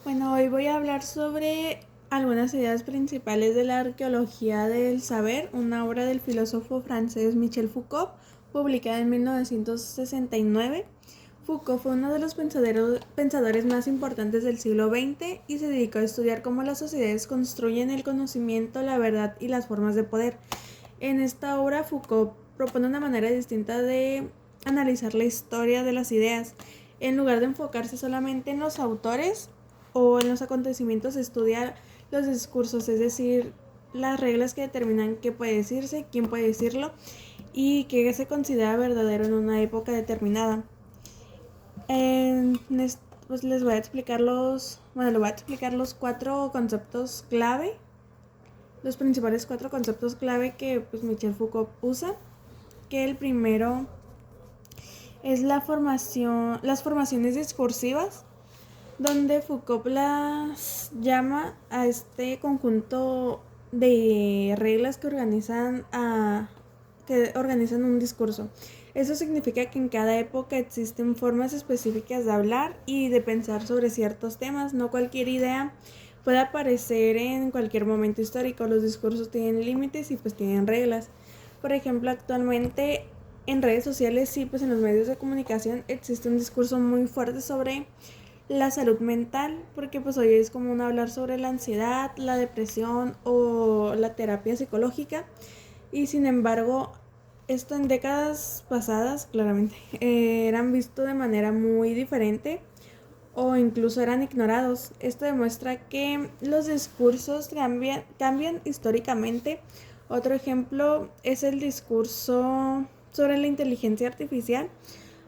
Bueno, hoy voy a hablar sobre algunas ideas principales de la arqueología del saber, una obra del filósofo francés Michel Foucault, publicada en 1969. Foucault fue uno de los pensadores más importantes del siglo XX y se dedicó a estudiar cómo las sociedades construyen el conocimiento, la verdad y las formas de poder. En esta obra, Foucault propone una manera distinta de analizar la historia de las ideas. En lugar de enfocarse solamente en los autores o en los acontecimientos, estudia los discursos, es decir, las reglas que determinan qué puede decirse, quién puede decirlo y qué se considera verdadero en una época determinada. Pues les voy a explicar les voy a explicar los cuatro conceptos clave, los principales cuatro conceptos clave que pues Michel Foucault usa. Que el primero es las formaciones discursivas, donde Foucault las llama a este conjunto de reglas que organizan un discurso. Eso significa que en cada época existen formas específicas de hablar y de pensar sobre ciertos temas. No cualquier idea puede aparecer en cualquier momento histórico. Los discursos tienen límites y pues tienen reglas. Por ejemplo, actualmente en redes sociales y pues en los medios de comunicación existe un discurso muy fuerte sobre la salud mental, porque pues hoy es común hablar sobre la ansiedad, la depresión o la terapia psicológica, y sin embargo esto en décadas pasadas claramente eran vistos de manera muy diferente o incluso eran ignorados. Esto demuestra que los discursos cambian históricamente. Otro ejemplo es el discurso sobre la inteligencia artificial.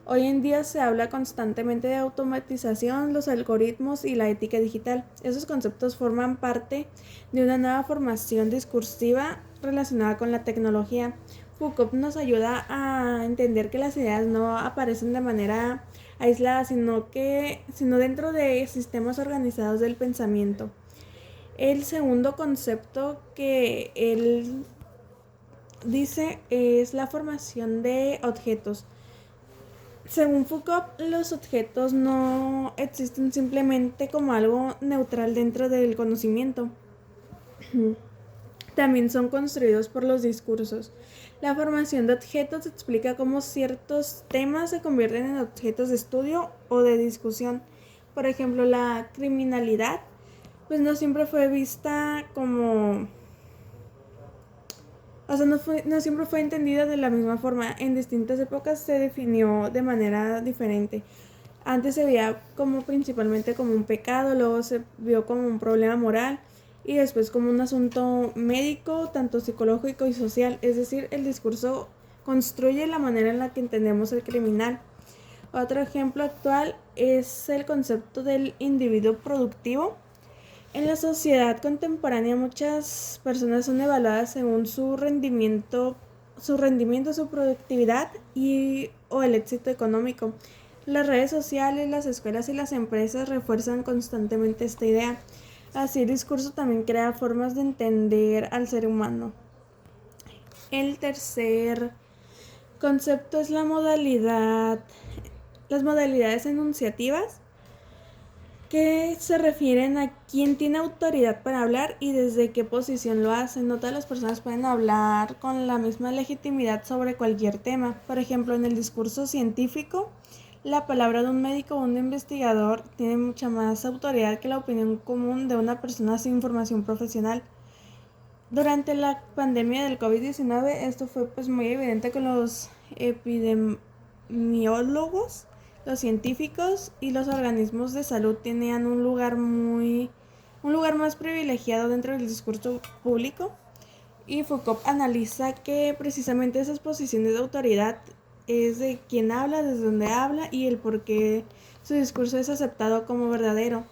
Hoy en día se habla constantemente de automatización, los algoritmos y la ética digital. Esos conceptos forman parte de una nueva formación discursiva relacionada con la tecnología. Foucault nos ayuda a entender que las ideas no aparecen de manera aislada, sino dentro de sistemas organizados del pensamiento. El segundo concepto que él dice es la formación de objetos. Según Foucault, los objetos no existen simplemente como algo neutral dentro del conocimiento. También son construidos por los discursos. La formación de objetos explica cómo ciertos temas se convierten en objetos de estudio o de discusión. Por ejemplo, la criminalidad, pues no siempre fue vista como... O sea, no siempre fue entendida de la misma forma. En distintas épocas se definió de manera diferente. Antes se veía como principalmente como un pecado, luego se vio como un problema moral y después como un asunto médico, tanto psicológico y social. Es decir, el discurso construye la manera en la que entendemos el criminal. Otro ejemplo actual es el concepto del individuo productivo. En la sociedad contemporánea muchas personas son evaluadas según su rendimiento, su productividad o el éxito económico. Las redes sociales, las escuelas y las empresas refuerzan constantemente esta idea. Así el discurso también crea formas de entender al ser humano. El tercer concepto es las modalidades enunciativas, que se refieren a quién tiene autoridad para hablar y desde qué posición lo hace. No todas las personas pueden hablar con la misma legitimidad sobre cualquier tema. Por ejemplo, en el discurso científico, la palabra de un médico o un investigador tiene mucha más autoridad que la opinión común de una persona sin formación profesional. Durante la pandemia del COVID-19, esto fue pues muy evidente con los epidemiólogos, los científicos y los organismos de salud tenían un lugar más privilegiado dentro del discurso público, y Foucault analiza que precisamente esas posiciones de autoridad es de quién habla, desde dónde habla y el por qué su discurso es aceptado como verdadero.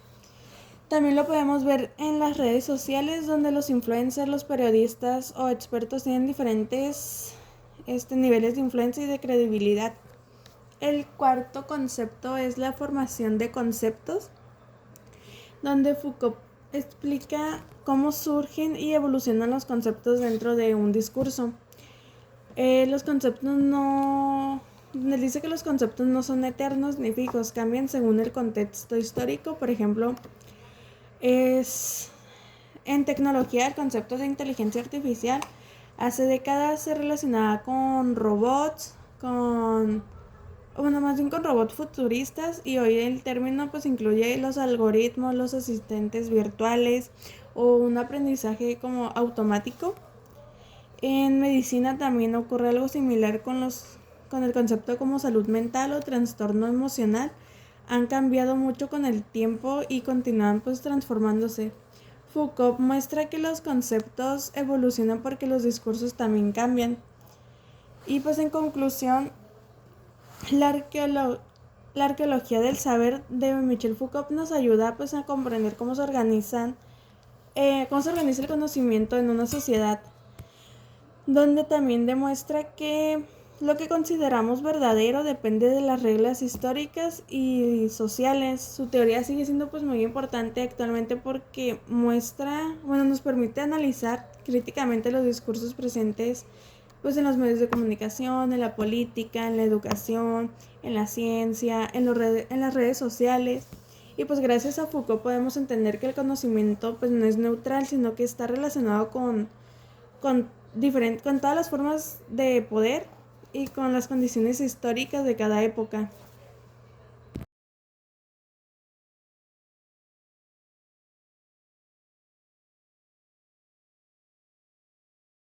También lo podemos ver en las redes sociales, donde los influencers, los periodistas o expertos tienen diferentes niveles de influencia y de credibilidad. El cuarto concepto es la formación de conceptos, donde Foucault explica cómo surgen y evolucionan los conceptos dentro de un discurso. Los conceptos no... Él dice que los conceptos no son eternos ni fijos, cambian según el contexto histórico. Por ejemplo, Es en tecnología el concepto de inteligencia artificial. Hace décadas se relacionaba con robots, más bien con robots futuristas, y hoy el término pues incluye los algoritmos, los asistentes virtuales o un aprendizaje como automático. En medicina también ocurre algo similar con el concepto como salud mental o trastorno emocional. Han cambiado mucho con el tiempo y continúan pues transformándose. Foucault muestra que los conceptos evolucionan porque los discursos también cambian. Y pues en conclusión, la, arqueolo- la arqueología del saber de Michel Foucault nos ayuda pues a comprender cómo se organiza el conocimiento en una sociedad, donde también demuestra que lo que consideramos verdadero depende de las reglas históricas y sociales. Su teoría sigue siendo pues muy importante actualmente porque nos permite analizar críticamente los discursos presentes pues en los medios de comunicación, en la política, en la educación, en la ciencia, en las redes sociales. Y pues gracias a Foucault podemos entender que el conocimiento pues no es neutral, sino que está relacionado con, con todas las formas de poder y con las condiciones históricas de cada época.